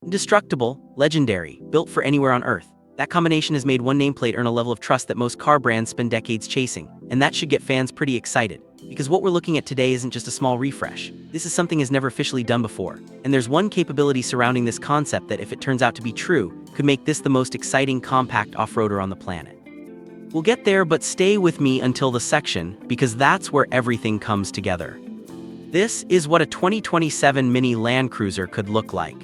Indestructible, legendary, built for anywhere on Earth. That combination has made one nameplate earn a level of trust that most car brands spend decades chasing, and that should get fans pretty excited. Because what we're looking at today isn't just a small refresh. This is something has never officially done before. And there's one capability surrounding this concept that, if it turns out to be true, could make this the most exciting compact off-roader on the planet. We'll get there, but stay with me until the section, because that's where everything comes together. This is what a 2027 Mini Land Cruiser could look like.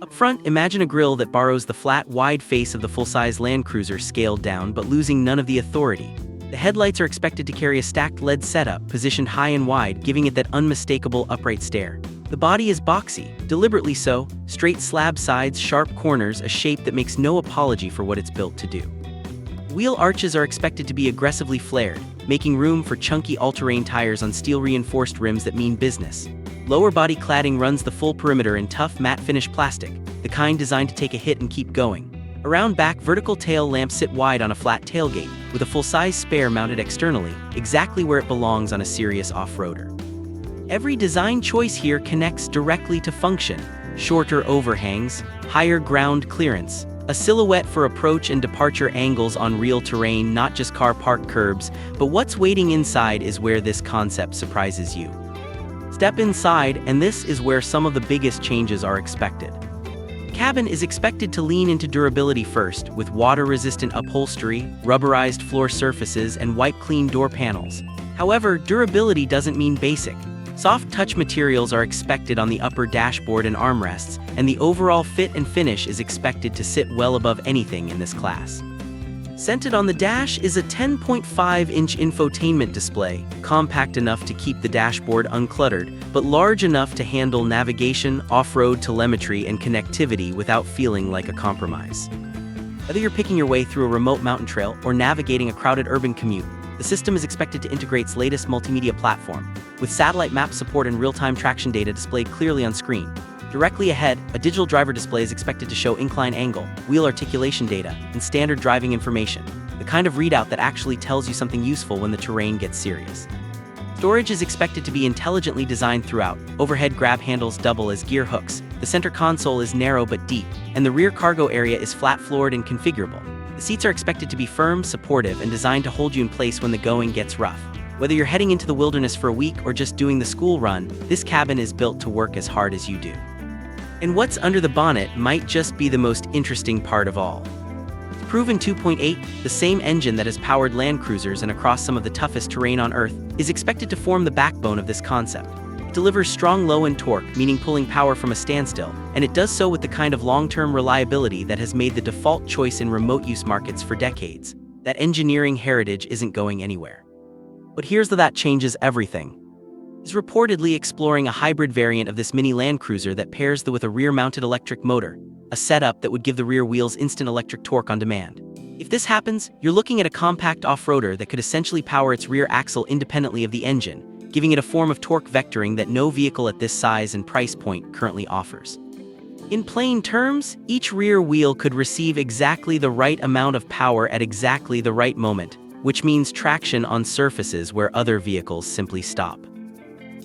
Up front, imagine a grille that borrows the flat, wide face of the full-size Land Cruiser scaled down but losing none of the authority. The headlights are expected to carry a stacked LED setup positioned high and wide, giving it that unmistakable upright stare. The body is boxy, deliberately so, straight slab sides, sharp corners, a shape that makes no apology for what it's built to do. Wheel arches are expected to be aggressively flared, making room for chunky all-terrain tires on steel-reinforced rims that mean business. Lower body cladding runs the full perimeter in tough matte finish plastic, the kind designed to take a hit and keep going. Around back, vertical tail lamps sit wide on a flat tailgate, with a full-size spare mounted externally, exactly where it belongs on a serious off-roader. Every design choice here connects directly to function: shorter overhangs, higher ground clearance, a silhouette for approach and departure angles on real terrain, not just car park curbs. But what's waiting inside is where this concept surprises you. Step inside, and this is where some of the biggest changes are expected. The cabin is expected to lean into durability first, with water-resistant upholstery, rubberized floor surfaces, and wipe-clean door panels. However, durability doesn't mean basic. Soft touch materials are expected on the upper dashboard and armrests, and the overall fit and finish is expected to sit well above anything in this class. Centered on the dash is a 10.5-inch infotainment display, compact enough to keep the dashboard uncluttered, but large enough to handle navigation, off-road telemetry, and connectivity without feeling like a compromise. Whether you're picking your way through a remote mountain trail or navigating a crowded urban commute, the system is expected to integrate its latest multimedia platform, with satellite map support and real-time traction data displayed clearly on screen. Directly ahead, a digital driver display is expected to show incline angle, wheel articulation data, and standard driving information, the kind of readout that actually tells you something useful when the terrain gets serious. Storage is expected to be intelligently designed throughout. Overhead grab handles double as gear hooks, the center console is narrow but deep, and the rear cargo area is flat-floored and configurable. The seats are expected to be firm, supportive, and designed to hold you in place when the going gets rough. Whether you're heading into the wilderness for a week or just doing the school run, this cabin is built to work as hard as you do. And what's under the bonnet might just be the most interesting part of all. Proven 2.8, the same engine that has powered Land Cruisers and across some of the toughest terrain on Earth, is expected to form the backbone of this concept. It delivers strong low-end torque, meaning pulling power from a standstill, and it does so with the kind of long-term reliability that has made the default choice in remote use markets for decades. That engineering heritage isn't going anywhere. But here's that changes everything. Is reportedly exploring a hybrid variant of this Mini Land Cruiser that pairs with a rear-mounted electric motor, a setup that would give the rear wheels instant electric torque on demand. If this happens, you're looking at a compact off-roader that could essentially power its rear axle independently of the engine, giving it a form of torque vectoring that no vehicle at this size and price point currently offers. In plain terms, each rear wheel could receive exactly the right amount of power at exactly the right moment, which means traction on surfaces where other vehicles simply stop.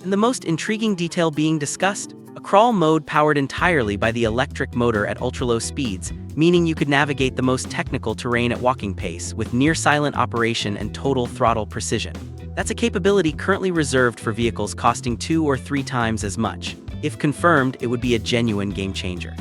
And the most intriguing detail being discussed? A crawl mode powered entirely by the electric motor at ultra-low speeds, meaning you could navigate the most technical terrain at walking pace with near-silent operation and total throttle precision. That's a capability currently reserved for vehicles costing 2 or 3 times as much. If confirmed, it would be a genuine game-changer.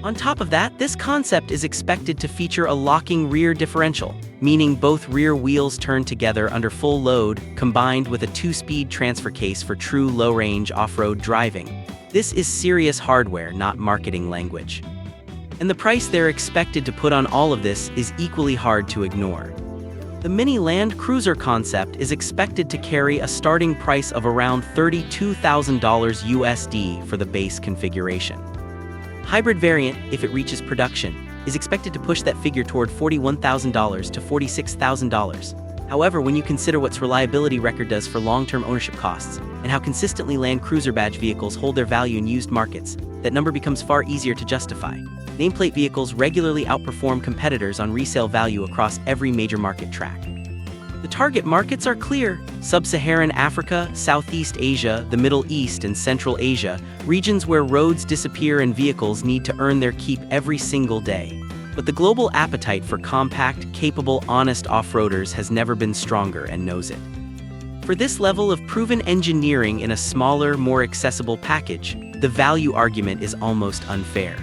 On top of that, this concept is expected to feature a locking rear differential, meaning both rear wheels turn together under full load, combined with a 2-speed transfer case for true low-range off-road driving. This is serious hardware, not marketing language. And the price they're expected to put on all of this is equally hard to ignore. The Mini Land Cruiser concept is expected to carry a starting price of around $32,000 USD for the base configuration. Hybrid variant, if it reaches production, is expected to push that figure toward $41,000 to $46,000. However, when you consider what its reliability record does for long-term ownership costs, and how consistently Land Cruiser badge vehicles hold their value in used markets, that number becomes far easier to justify. Nameplate vehicles regularly outperform competitors on resale value across every major market track. The target markets are clear: Sub-Saharan Africa, Southeast Asia, the Middle East, and Central Asia, regions where roads disappear and vehicles need to earn their keep every single day. But the global appetite for compact, capable, honest off-roaders has never been stronger and knows it. For this level of proven engineering in a smaller, more accessible package, the value argument is almost unfair.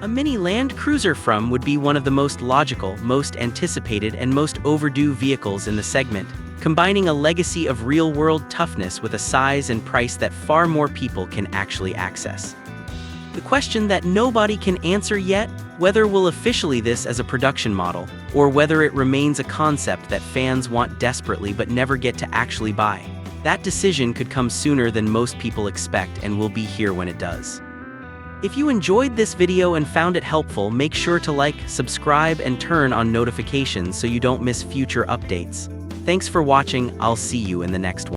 A mini Land Cruiser from would be one of the most logical, most anticipated, and most overdue vehicles in the segment, combining a legacy of real-world toughness with a size and price that far more people can actually access. The question that nobody can answer yet, whether we'll officially this as a production model, or whether it remains a concept that fans want desperately but never get to actually buy. That decision could come sooner than most people expect, and we'll be here when it does. If you enjoyed this video and found it helpful, make sure to like, subscribe, and turn on notifications so you don't miss future updates. Thanks for watching. I'll see you in the next one.